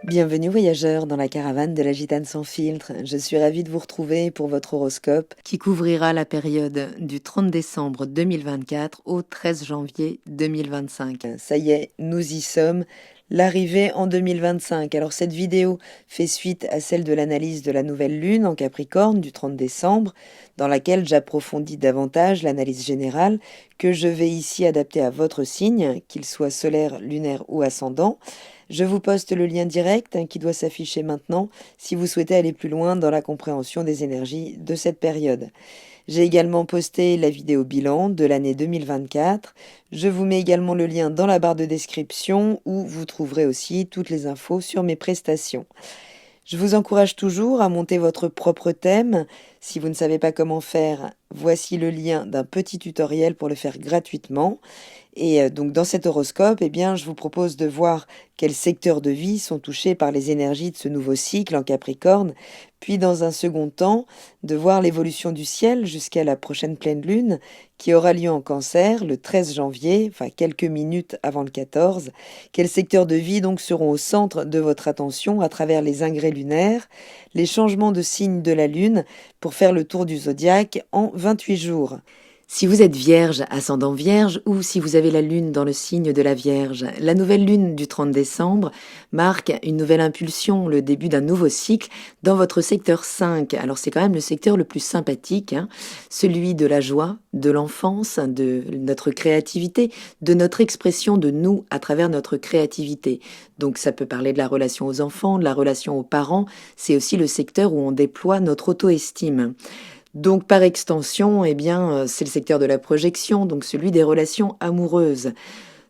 Bienvenue voyageurs dans la caravane de la Gitane sans filtre. Je suis ravie de vous retrouver pour votre horoscope qui couvrira la période du 30 décembre 2024 au 13 janvier 2025. Ça y est, nous y sommes. L'arrivée en 2025. Alors cette vidéo fait suite à celle de l'analyse de la nouvelle lune en Capricorne du 30 décembre, dans laquelle j'approfondis davantage l'analyse générale que je vais ici adapter à votre signe, qu'il soit solaire, lunaire ou ascendant. Je vous poste le lien direct qui doit s'afficher maintenant si vous souhaitez aller plus loin dans la compréhension des énergies de cette période. J'ai également posté la vidéo bilan de l'année 2024. Je vous mets également le lien dans la barre de description où vous trouverez aussi toutes les infos sur mes prestations. Je vous encourage toujours à monter votre propre thème. Si vous ne savez pas comment faire, voici le lien d'un petit tutoriel pour le faire gratuitement. Et donc dans cet horoscope, je vous propose de voir quels secteurs de vie sont touchés par les énergies de ce nouveau cycle en Capricorne, puis dans un second temps, de voir l'évolution du ciel jusqu'à la prochaine pleine lune, qui aura lieu en Cancer le 13 janvier, enfin quelques minutes avant le 14. Quels secteurs de vie donc seront au centre de votre attention à travers les ingrès lunaires, les changements de signes de la lune pour faire le tour du zodiaque en 28 jours. Si vous êtes vierge, ascendant vierge, ou si vous avez la lune dans le signe de la Vierge, la nouvelle lune du 30 décembre marque une nouvelle impulsion, le début d'un nouveau cycle dans votre secteur 5. Alors c'est quand même le secteur le plus sympathique, celui de la joie, de l'enfance, de notre créativité, de notre expression de nous à travers notre créativité. Donc ça peut parler de la relation aux enfants, de la relation aux parents, c'est aussi le secteur où on déploie notre auto-estime. Donc par extension, c'est le secteur de la projection, donc celui des relations amoureuses.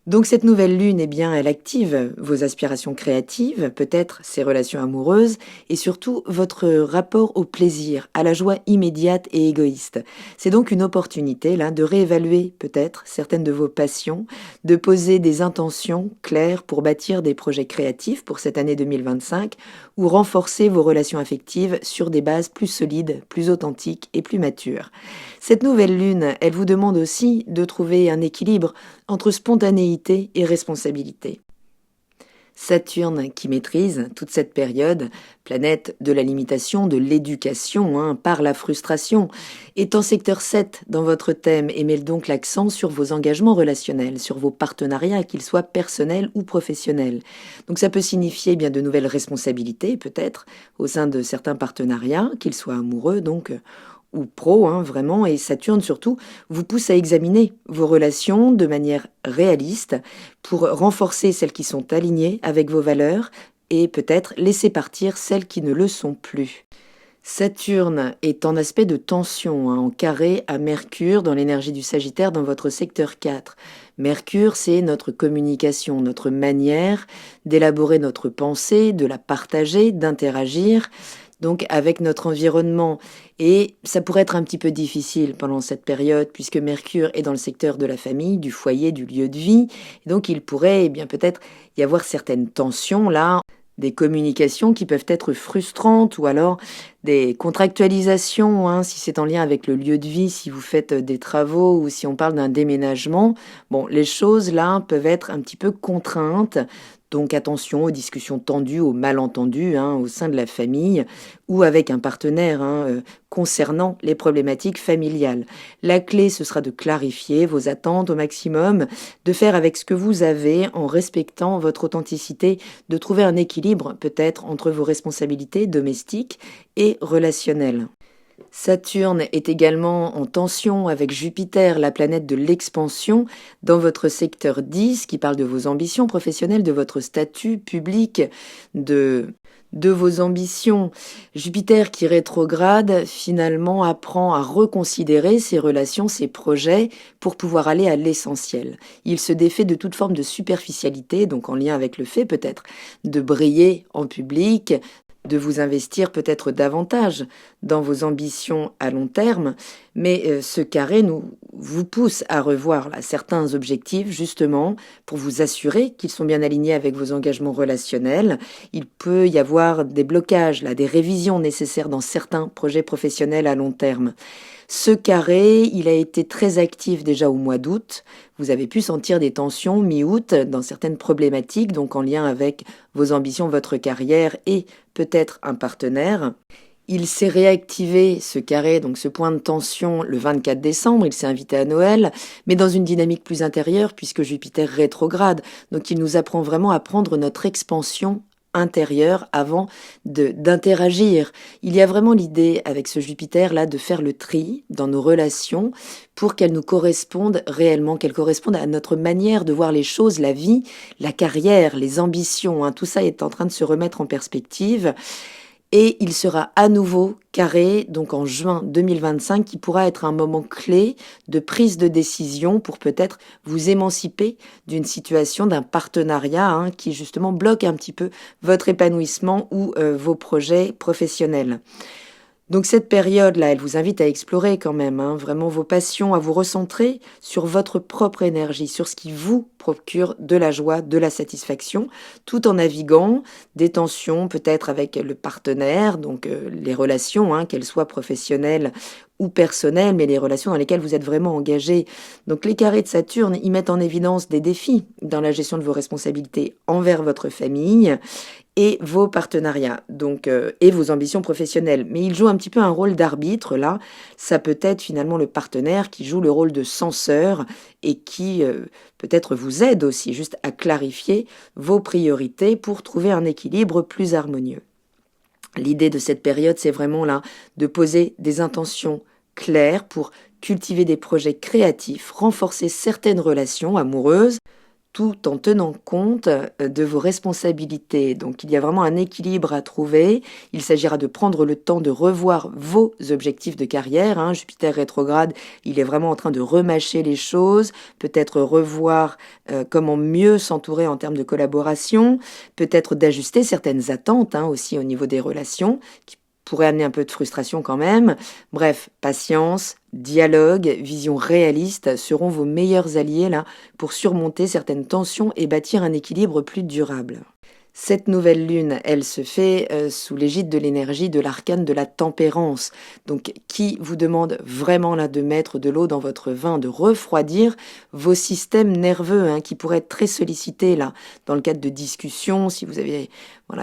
Donc cette nouvelle lune, elle active vos aspirations créatives, peut-être ces relations amoureuses, et surtout votre rapport au plaisir, à la joie immédiate et égoïste. C'est donc une opportunité là de réévaluer peut-être certaines de vos passions, de poser des intentions claires pour bâtir des projets créatifs pour cette année 2025, ou renforcer vos relations affectives sur des bases plus solides, plus authentiques et plus matures. Cette nouvelle lune, elle vous demande aussi de trouver un équilibre entre spontanéité et responsabilité. Saturne, qui maîtrise toute cette période, planète de la limitation, de l'éducation, par la frustration, est en secteur 7 dans votre thème et met donc l'accent sur vos engagements relationnels, sur vos partenariats, qu'ils soient personnels ou professionnels. Donc ça peut signifier bien de nouvelles responsabilités, peut-être, au sein de certains partenariats, qu'ils soient amoureux, ou pro, vraiment, et Saturne surtout, vous pousse à examiner vos relations de manière réaliste pour renforcer celles qui sont alignées avec vos valeurs et peut-être laisser partir celles qui ne le sont plus. Saturne est en aspect de tension, en carré à Mercure dans l'énergie du Sagittaire dans votre secteur 4. Mercure, c'est notre communication, notre manière d'élaborer notre pensée, de la partager, d'interagir, donc avec notre environnement. Et ça pourrait être un petit peu difficile pendant cette période puisque Mercure est dans le secteur de la famille, du foyer, du lieu de vie. Et donc il pourrait peut-être y avoir certaines tensions là, des communications qui peuvent être frustrantes ou alors des contractualisations, si c'est en lien avec le lieu de vie, si vous faites des travaux ou si on parle d'un déménagement. Bon, les choses là peuvent être un petit peu contraintes. Donc attention aux discussions tendues, aux malentendus au sein de la famille ou avec un partenaire concernant les problématiques familiales. La clé, ce sera de clarifier vos attentes au maximum, de faire avec ce que vous avez en respectant votre authenticité, de trouver un équilibre peut-être entre vos responsabilités domestiques et relationnelles. Saturne est également en tension avec Jupiter, la planète de l'expansion, dans votre secteur 10, qui parle de vos ambitions professionnelles, de votre statut public, de vos ambitions. Jupiter qui rétrograde, finalement, apprend à reconsidérer ses relations, ses projets, pour pouvoir aller à l'essentiel. Il se défait de toute forme de superficialité, donc en lien avec le fait peut-être de briller en public, de vous investir peut-être davantage dans vos ambitions à long terme, mais ce carré vous pousse à revoir certains objectifs justement pour vous assurer qu'ils sont bien alignés avec vos engagements relationnels. Il peut y avoir des blocages, des révisions nécessaires dans certains projets professionnels à long terme. Ce carré, il a été très actif déjà au mois d'août. Vous avez pu sentir des tensions mi-août dans certaines problématiques, donc en lien avec vos ambitions, votre carrière et peut-être un partenaire. Il s'est réactivé, ce carré, donc ce point de tension, le 24 décembre, il s'est invité à Noël, mais dans une dynamique plus intérieure, puisque Jupiter rétrograde. Donc il nous apprend vraiment à prendre notre expansion intérieure avant d'interagir. Il y a vraiment l'idée, avec ce Jupiter-là, de faire le tri dans nos relations pour qu'elles nous correspondent réellement, qu'elles correspondent à notre manière de voir les choses, la vie, la carrière, les ambitions. Hein. Tout ça est en train de se remettre en perspective. Et il sera à nouveau carré, donc en juin 2025, qui pourra être un moment clé de prise de décision pour peut-être vous émanciper d'une situation, d'un partenariat hein, qui justement bloque un petit peu votre épanouissement ou vos projets professionnels. Donc cette période-là, elle vous invite à explorer quand même hein, vraiment vos passions, à vous recentrer sur votre propre énergie, sur ce qui vous procure de la joie, de la satisfaction, tout en naviguant des tensions peut-être avec le partenaire, donc les relations, hein, qu'elles soient professionnelles ou personnelles, mais les relations dans lesquelles vous êtes vraiment engagé. Donc les carrés de Saturne, ils mettent en évidence des défis dans la gestion de vos responsabilités envers votre famille et vos partenariats, donc et vos ambitions professionnelles. Mais il joue un petit peu un rôle d'arbitre là. Ça peut être finalement le partenaire qui joue le rôle de censeur et qui peut-être vous aide aussi juste à clarifier vos priorités pour trouver un équilibre plus harmonieux. L'idée de cette période, c'est vraiment là de poser des intentions claires pour cultiver des projets créatifs, renforcer certaines relations amoureuses, tout en tenant compte de vos responsabilités. Donc il y a vraiment un équilibre à trouver. Il s'agira de prendre le temps de revoir vos objectifs de carrière. Hein. Jupiter rétrograde, il est vraiment en train de remâcher les choses, peut-être revoir comment mieux s'entourer en termes de collaboration, peut-être d'ajuster certaines attentes hein, aussi au niveau des relations, qui pourrait amener un peu de frustration quand même. Bref, patience, dialogue, vision réaliste seront vos meilleurs alliés là pour surmonter certaines tensions et bâtir un équilibre plus durable. Cette nouvelle lune, elle se fait sous l'égide de l'énergie de l'arcane de la tempérance, donc qui vous demande vraiment là de mettre de l'eau dans votre vin, de refroidir vos systèmes nerveux hein, qui pourraient être très sollicités là dans le cadre de discussions, si vous avez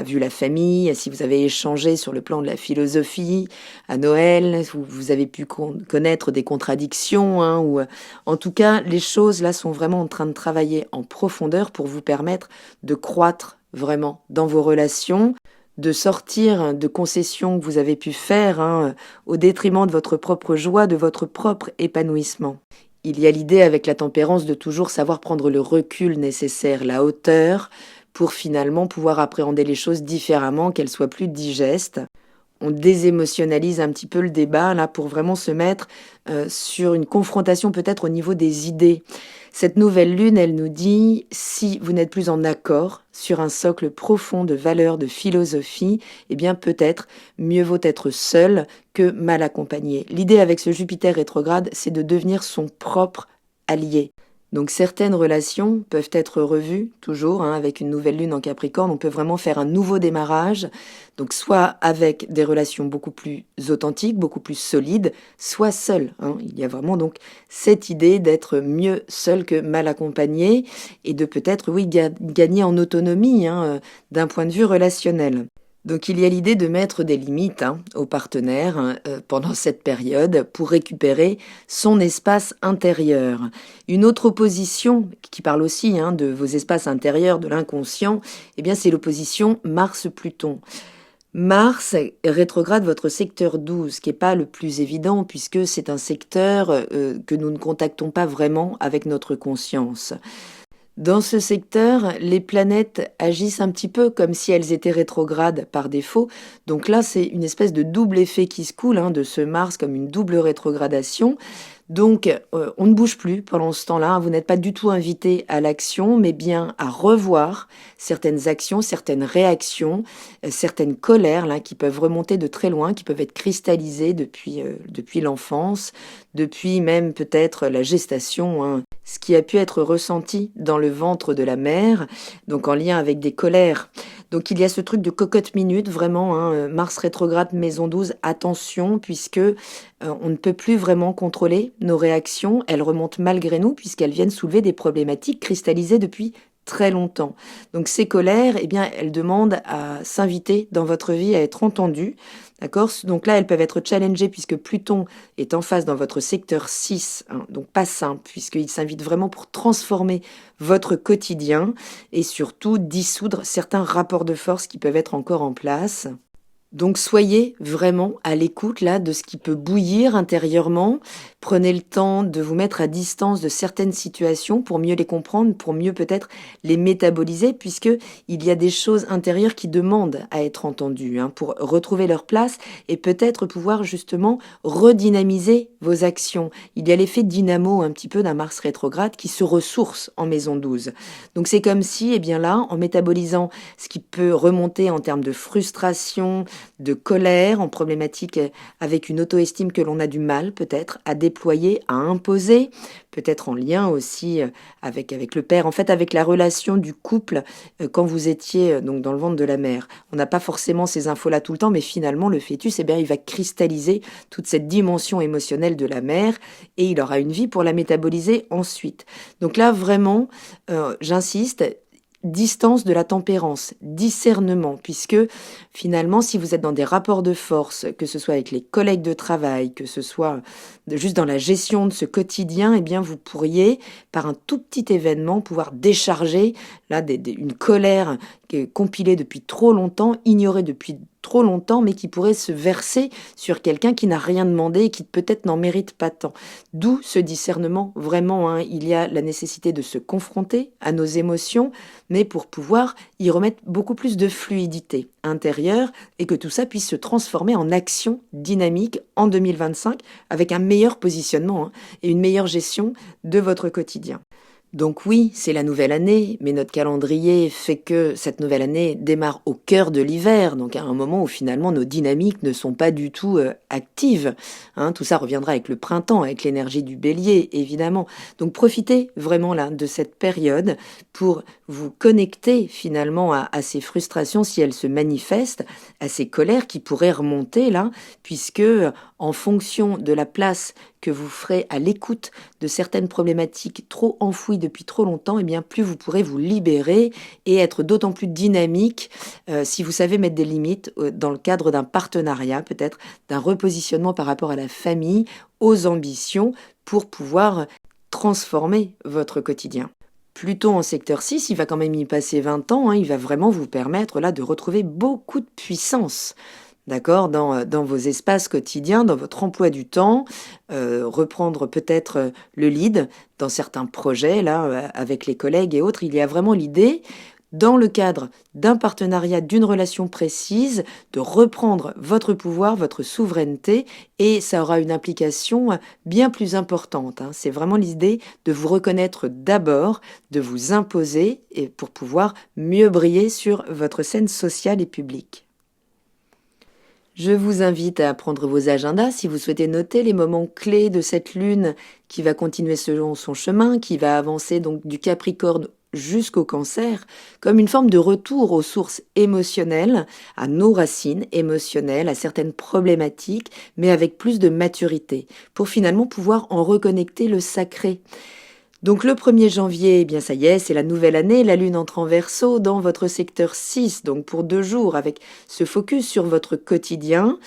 vu la famille, si vous avez échangé sur le plan de la philosophie à Noël, où vous avez pu connaître des contradictions, hein, ou en tout cas les choses là sont vraiment en train de travailler en profondeur pour vous permettre de croître vraiment dans vos relations, de sortir de concessions que vous avez pu faire hein, au détriment de votre propre joie, de votre propre épanouissement. Il y a l'idée avec la tempérance de toujours savoir prendre le recul nécessaire, la hauteur, pour finalement pouvoir appréhender les choses différemment, qu'elles soient plus digestes. On désémotionnalise un petit peu le débat là pour vraiment se mettre sur une confrontation peut-être au niveau des idées. Cette nouvelle lune, elle nous dit, si vous n'êtes plus en accord sur un socle profond de valeurs, de philosophie, eh bien peut-être mieux vaut être seul que mal accompagné. L'idée avec ce Jupiter rétrograde, c'est de devenir son propre allié. Donc certaines relations peuvent être revues, toujours, hein, avec une nouvelle lune en Capricorne, on peut vraiment faire un nouveau démarrage, donc soit avec des relations beaucoup plus authentiques, beaucoup plus solides, soit seul. Hein. Il y a vraiment donc cette idée d'être mieux seul que mal accompagné, et de peut-être, oui, gagner en autonomie hein, d'un point de vue relationnel. Donc il y a l'idée de mettre des limites hein, aux partenaires pendant cette période pour récupérer son espace intérieur. Une autre opposition qui parle aussi hein, de vos espaces intérieurs, de l'inconscient, eh bien c'est l'opposition Mars-Pluton. Mars rétrograde votre secteur 12, qui n'est pas le plus évident puisque c'est un secteur que nous ne contactons pas vraiment avec notre conscience. Dans ce secteur, les planètes agissent un petit peu comme si elles étaient rétrogrades par défaut. Donc là, c'est une espèce de double effet qui se coule hein, de ce Mars comme une double rétrogradation. Donc, on ne bouge plus pendant ce temps-là. Vous n'êtes pas du tout invité à l'action, mais bien à revoir certaines actions, certaines réactions, certaines colères là, qui peuvent remonter de très loin, qui peuvent être cristallisées depuis l'enfance, depuis même peut-être la gestation, hein, ce qui a pu être ressenti dans le ventre de la mère, donc en lien avec des colères. Donc il y a ce truc de cocotte minute, vraiment, hein, Mars rétrograde, maison 12, attention, puisque on ne peut plus vraiment contrôler nos réactions. Elles remontent malgré nous, puisqu'elles viennent soulever des problématiques cristallisées depuis très longtemps. Donc ces colères, eh bien, elles demandent à s'inviter dans votre vie, à être entendues. D'accord? Donc là, elles peuvent être challengées puisque Pluton est en face dans votre secteur 6, hein, donc pas simple, puisqu'il s'invite vraiment pour transformer votre quotidien et surtout dissoudre certains rapports de force qui peuvent être encore en place. Donc soyez vraiment à l'écoute là de ce qui peut bouillir intérieurement. Prenez le temps de vous mettre à distance de certaines situations pour mieux les comprendre, pour mieux peut-être les métaboliser, puisque il y a des choses intérieures qui demandent à être entendues, hein, pour retrouver leur place et peut-être pouvoir justement redynamiser vos actions. Il y a l'effet dynamo un petit peu d'un Mars rétrograde qui se ressource en maison 12. Donc c'est comme si, eh bien là, en métabolisant ce qui peut remonter en termes de frustration, de colère, en problématique avec une auto-estime que l'on a du mal peut-être à déployer, à imposer, peut-être en lien aussi avec le père, en fait avec la relation du couple quand vous étiez donc dans le ventre de la mère. On n'a pas forcément ces infos-là tout le temps, mais finalement le fœtus, eh bien, il va cristalliser toute cette dimension émotionnelle de la mère et il aura une vie pour la métaboliser ensuite. Donc là vraiment, j'insiste, distance de la tempérance, discernement, puisque finalement, si vous êtes dans des rapports de force, que ce soit avec les collègues de travail, que ce soit juste dans la gestion de ce quotidien, eh bien, vous pourriez, par un tout petit événement, pouvoir décharger là une colère qui est compilée depuis trop longtemps, ignorée depuis trop longtemps, mais qui pourrait se verser sur quelqu'un qui n'a rien demandé et qui peut-être n'en mérite pas tant. D'où ce discernement, vraiment, hein, il y a la nécessité de se confronter à nos émotions, mais pour pouvoir y remettre beaucoup plus de fluidité intérieure et que tout ça puisse se transformer en action dynamique en 2025 avec un meilleur positionnement, hein, et une meilleure gestion de votre quotidien. Donc oui, c'est la nouvelle année, mais notre calendrier fait que cette nouvelle année démarre au cœur de l'hiver, donc à un moment où finalement nos dynamiques ne sont pas du tout actives. Hein, tout ça reviendra avec le printemps, avec l'énergie du bélier, évidemment. Donc profitez vraiment là de cette période pour vous connecter finalement à ces frustrations si elles se manifestent, à ces colères qui pourraient remonter là, puisque en fonction de la place que vous ferez à l'écoute de certaines problématiques trop enfouies depuis trop longtemps, eh bien plus vous pourrez vous libérer et être d'autant plus dynamique si vous savez mettre des limites dans le cadre d'un partenariat, peut-être d'un repositionnement par rapport à la famille, aux ambitions, pour pouvoir transformer votre quotidien. Pluton en secteur 6, il va quand même y passer 20 ans, hein, il va vraiment vous permettre là de retrouver beaucoup de puissance. D'accord, dans vos espaces quotidiens, dans votre emploi du temps, reprendre peut-être le lead dans certains projets, là, avec les collègues et autres. Il y a vraiment l'idée, dans le cadre d'un partenariat, d'une relation précise, de reprendre votre pouvoir, votre souveraineté, et ça aura une implication bien plus importante, hein. C'est vraiment l'idée de vous reconnaître d'abord, de vous imposer, et pour pouvoir mieux briller sur votre scène sociale et publique. Je vous invite à prendre vos agendas si vous souhaitez noter les moments clés de cette lune qui va continuer selon son chemin, qui va avancer donc du Capricorne jusqu'au Cancer, comme une forme de retour aux sources émotionnelles, à nos racines émotionnelles, à certaines problématiques, mais avec plus de maturité, pour finalement pouvoir en reconnecter le sacré. Donc le 1er janvier, eh bien ça y est, c'est la nouvelle année, la lune entre en Verseau dans votre secteur 6, donc pour 2 jours, avec ce focus sur votre quotidien,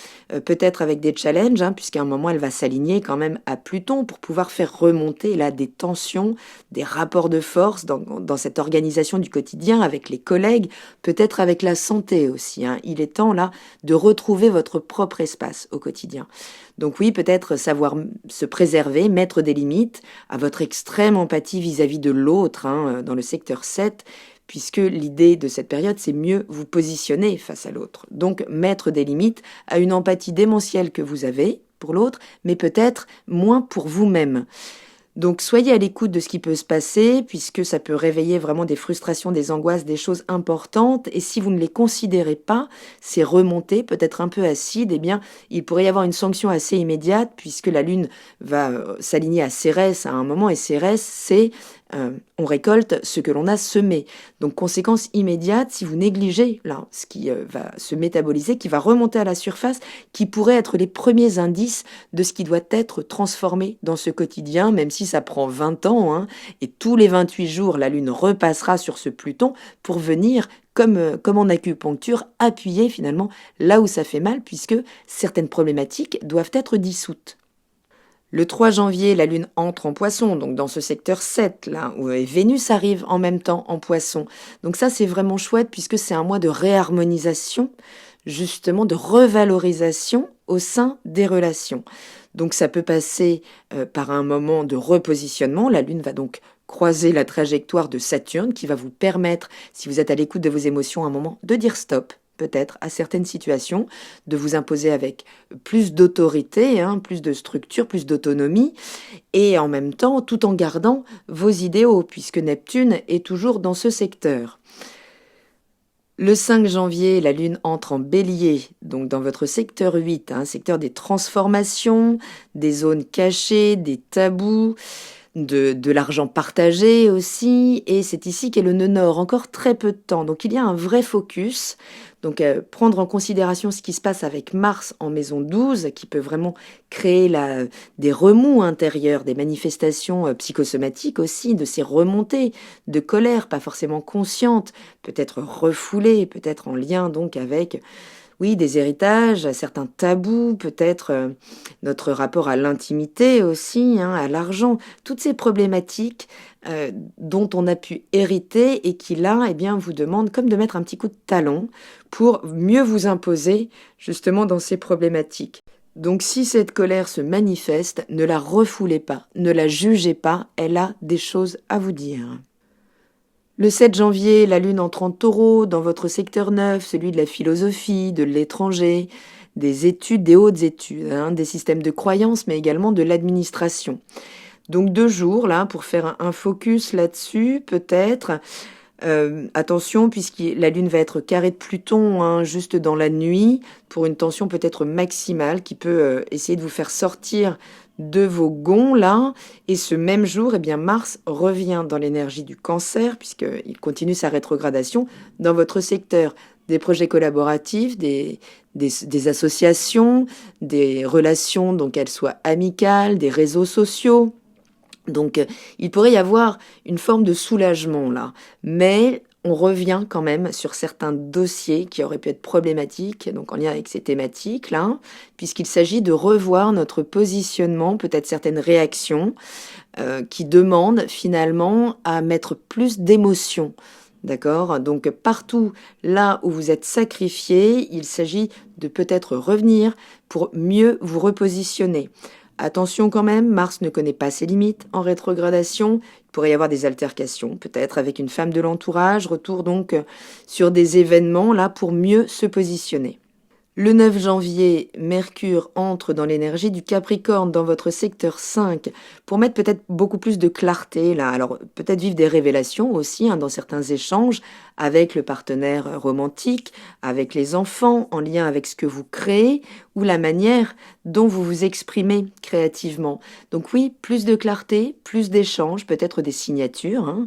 peut-être avec des challenges, hein, puisqu'à un moment elle va s'aligner quand même à Pluton pour pouvoir faire remonter là des tensions, des rapports de force dans cette organisation du quotidien avec les collègues, peut-être avec la santé aussi, hein. Il est temps là de retrouver votre propre espace au quotidien. Donc oui, peut-être savoir se préserver, mettre des limites à votre extrême empathie vis-à-vis de l'autre, hein, dans le secteur 7, puisque l'idée de cette période, c'est mieux vous positionner face à l'autre. Donc mettre des limites à une empathie démentielle que vous avez pour l'autre, mais peut-être moins pour vous-même. Donc soyez à l'écoute de ce qui peut se passer, puisque ça peut réveiller vraiment des frustrations, des angoisses, des choses importantes. Et si vous ne les considérez pas, ces remontées, peut-être un peu acides, eh bien, il pourrait y avoir une sanction assez immédiate, puisque la Lune va s'aligner à Cérès à un moment. Et Cérès, c'est on récolte ce que l'on a semé. Donc conséquence immédiate, si vous négligez là, ce qui va se métaboliser, qui va remonter à la surface, qui pourrait être les premiers indices de ce qui doit être transformé dans ce quotidien, même si ça prend 20 ans, hein, et tous les 28 jours, la Lune repassera sur ce Pluton pour venir, comme en acupuncture, appuyer finalement là où ça fait mal, puisque certaines problématiques doivent être dissoutes. Le 3 janvier, la Lune entre en Poisson, donc dans ce secteur 7, là, où Vénus arrive en même temps en Poisson. Donc ça, c'est vraiment chouette, puisque c'est un mois de réharmonisation, justement de revalorisation au sein des relations. Donc ça peut passer par un moment de repositionnement. La Lune va donc croiser la trajectoire de Saturne, qui va vous permettre, si vous êtes à l'écoute de vos émotions, à un moment de dire stop, peut-être à certaines situations, de vous imposer avec plus d'autorité, hein, plus de structure, plus d'autonomie, et en même temps, tout en gardant vos idéaux, puisque Neptune est toujours dans ce secteur. Le 5 janvier, la Lune entre en Bélier, donc dans votre secteur 8, hein, secteur des transformations, des zones cachées, des tabous, de l'argent partagé aussi, et c'est ici qu'est le nœud nord, encore très peu de temps. Donc il y a un vrai focus, donc prendre en considération ce qui se passe avec Mars en maison 12, qui peut vraiment créer des remous intérieurs, des manifestations psychosomatiques aussi, de ces remontées de colère, pas forcément conscientes, peut-être refoulées, peut-être en lien donc avec... Oui, des héritages, certains tabous, peut-être notre rapport à l'intimité aussi, hein, à l'argent, toutes ces problématiques dont on a pu hériter et qui là, eh bien, vous demandent comme de mettre un petit coup de talon pour mieux vous imposer justement dans ces problématiques. Donc si cette colère se manifeste, ne la refoulez pas, ne la jugez pas, elle a des choses à vous dire. Le 7 janvier, la Lune entre en Taureau, dans votre secteur 9, celui de la philosophie, de l'étranger, des études, des hautes études, hein, des systèmes de croyances, mais également de l'administration. Donc 2 jours, là, pour faire un focus là-dessus, peut-être. Attention, puisque la Lune va être carrée de Pluton, hein, juste dans la nuit, pour une tension peut-être maximale qui peut essayer de vous faire sortir de vos gonds là, et ce même jour, eh bien Mars revient dans l'énergie du Cancer, puisqu'il continue sa rétrogradation dans votre secteur des projets collaboratifs, des associations, des relations, donc qu'elles soient amicales, des réseaux sociaux. Donc il pourrait y avoir une forme de soulagement là, mais on revient quand même sur certains dossiers qui auraient pu être problématiques, donc en lien avec ces thématiques-là, puisqu'il s'agit de revoir notre positionnement, peut-être certaines réactions qui demandent finalement à mettre plus d'émotion. D'accord? Donc partout là où vous êtes sacrifié, il s'agit de peut-être revenir pour mieux vous repositionner. Attention quand même, Mars ne connaît pas ses limites en rétrogradation. Il pourrait y avoir des altercations, peut-être avec une femme de l'entourage. Retour donc sur des événements là pour mieux se positionner. Le 9 janvier, Mercure entre dans l'énergie du Capricorne dans votre secteur 5 pour mettre peut-être beaucoup plus de clarté là. Alors peut-être vivre des révélations aussi hein, dans certains échanges avec le partenaire romantique, avec les enfants, en lien avec ce que vous créez ou la manière dont vous vous exprimez créativement. Donc oui, plus de clarté, plus d'échanges, peut-être des signatures. Hein.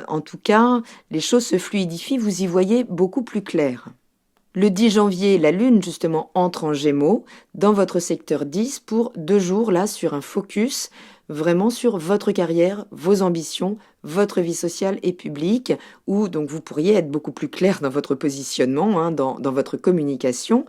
En tout cas, les choses se fluidifient, vous y voyez beaucoup plus clair. Le 10 janvier, la Lune, justement, entre en Gémeaux dans votre secteur 10 pour 2 jours, là, sur un focus vraiment sur votre carrière, vos ambitions, votre vie sociale et publique, où donc vous pourriez être beaucoup plus clair dans votre positionnement, hein, dans votre communication.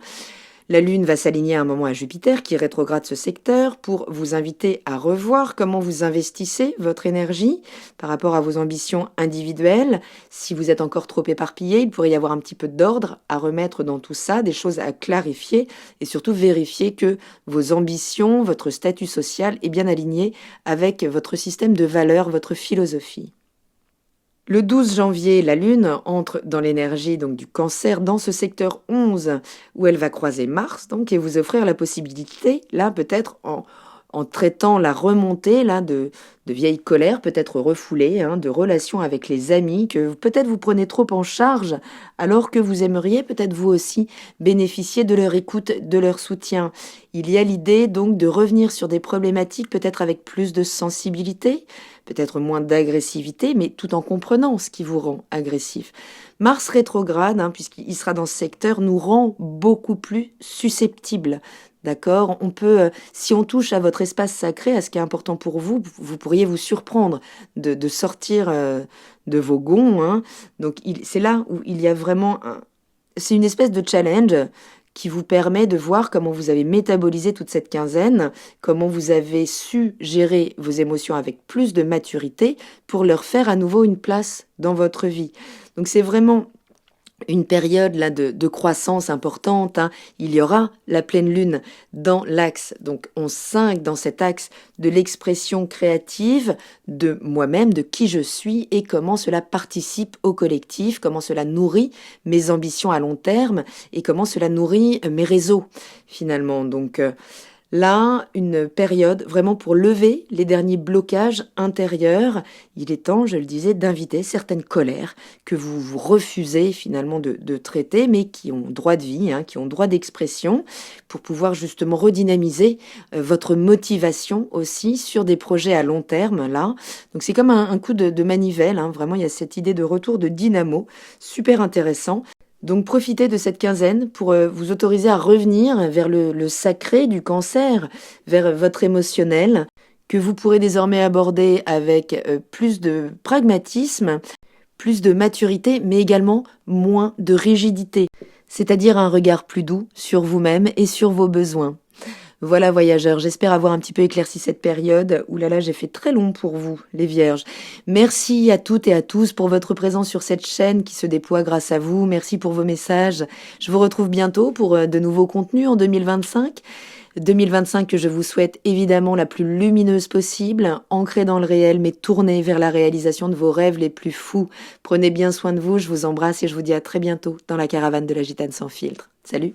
La Lune va s'aligner à un moment à Jupiter qui rétrograde ce secteur pour vous inviter à revoir comment vous investissez votre énergie par rapport à vos ambitions individuelles. Si vous êtes encore trop éparpillé, il pourrait y avoir un petit peu d'ordre à remettre dans tout ça, des choses à clarifier et surtout vérifier que vos ambitions, votre statut social est bien aligné avec votre système de valeurs, votre philosophie. Le 12 janvier, la Lune entre dans l'énergie donc du Cancer dans ce secteur 11 où elle va croiser Mars donc et vous offrir la possibilité, là peut-être en en traitant la remontée là de vieilles colères, peut-être refoulées, de relations avec les amis que peut-être vous prenez trop en charge, alors que vous aimeriez peut-être vous aussi bénéficier de leur écoute, de leur soutien. Il y a l'idée donc de revenir sur des problématiques peut-être avec plus de sensibilité, peut-être moins d'agressivité, mais tout en comprenant ce qui vous rend agressif. Mars rétrograde, puisqu'il sera dans ce secteur, nous rend beaucoup plus susceptibles. D'accord? On peut, si on touche à votre espace sacré, à ce qui est important pour vous, vous pourriez vous surprendre de sortir de vos gonds. Donc c'est là où il y a vraiment c'est une espèce de challenge qui vous permet de voir comment vous avez métabolisé toute cette quinzaine, comment vous avez su gérer vos émotions avec plus de maturité pour leur faire à nouveau une place dans votre vie. Donc c'est vraiment une période là de croissance importante. Il y aura la pleine lune dans l'axe, donc 11-5, dans cet axe de l'expression créative de moi-même, de qui je suis et comment cela participe au collectif, comment cela nourrit mes ambitions à long terme et comment cela nourrit mes réseaux finalement. Donc là, une période vraiment pour lever les derniers blocages intérieurs. Il est temps, je le disais, d'inviter certaines colères que vous refusez finalement de traiter, mais qui ont droit de vie, qui ont droit d'expression, pour pouvoir justement redynamiser votre motivation aussi sur des projets à long terme, là. Donc c'est comme un coup de manivelle, vraiment il y a cette idée de retour de dynamo, super intéressant. Donc profitez de cette quinzaine pour vous autoriser à revenir vers le sacré du Cancer, vers votre émotionnel, que vous pourrez désormais aborder avec plus de pragmatisme, plus de maturité, mais également moins de rigidité, c'est-à-dire un regard plus doux sur vous-même et sur vos besoins. Voilà voyageurs, j'espère avoir un petit peu éclairci cette période. Ouh là là, j'ai fait très long pour vous, les vierges. Merci à toutes et à tous pour votre présence sur cette chaîne qui se déploie grâce à vous. Merci pour vos messages. Je vous retrouve bientôt pour de nouveaux contenus en 2025. 2025 que je vous souhaite évidemment la plus lumineuse possible, ancrée dans le réel, mais tournée vers la réalisation de vos rêves les plus fous. Prenez bien soin de vous, je vous embrasse et je vous dis à très bientôt dans la caravane de la Gitane sans filtre. Salut!